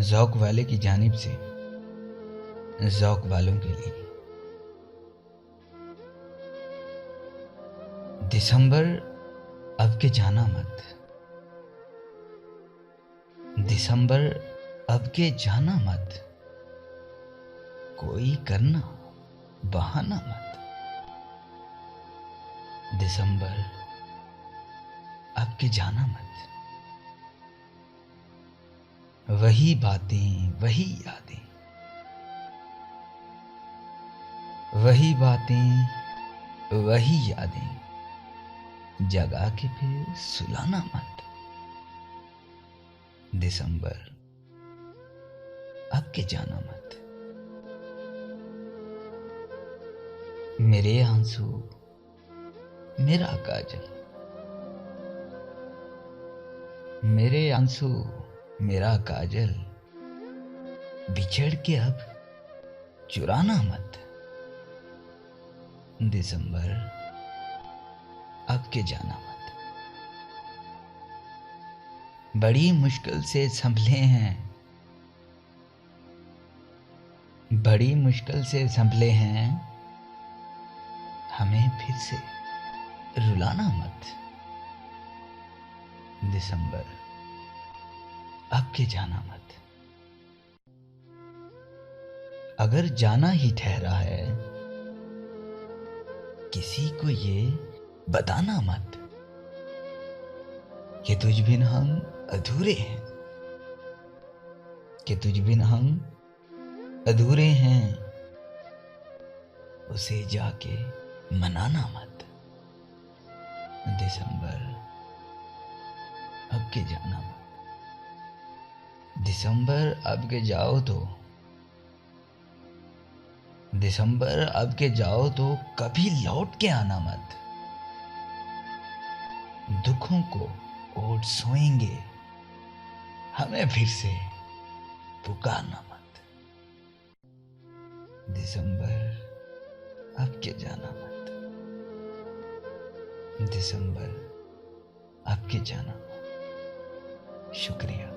ज़ौक़ वाले की जानिब से ज़ौक़ वालों के लिए। दिसंबर अब के जाना मत, दिसंबर अब के जाना मत, कोई करना बहाना मत। दिसंबर अब के जाना मत, वही बातें वही यादें, वही बातें वही यादें, जगा के फिर सुलाना मत। दिसंबर अब के जाना मत। मेरे आंसू मेरा काजल, मेरे आंसू मेरा काजल, बिछड़ के अब चुराना मत। दिसंबर अब के जाना मत। बड़ी मुश्किल से संभले हैं, बड़ी मुश्किल से संभले हैं, हमें फिर से रुलाना मत। दिसंबर अब के जाना मत। अगर जाना ही ठहरा है, किसी को ये बताना मत कि तुझ बिन हम अधूरे हैं, कि तुझ बिन हम अधूरे हैं, उसे जाके मनाना मत। दिसंबर अब के जाना मत। दिसंबर अब के जाओ तो, दिसंबर अब के जाओ तो कभी लौट के आना मत। दुखों को ओट सोएंगे, हमें फिर से पुकारना मत। दिसंबर अब के जाना मत। दिसंबर अब के जाना मत। शुक्रिया।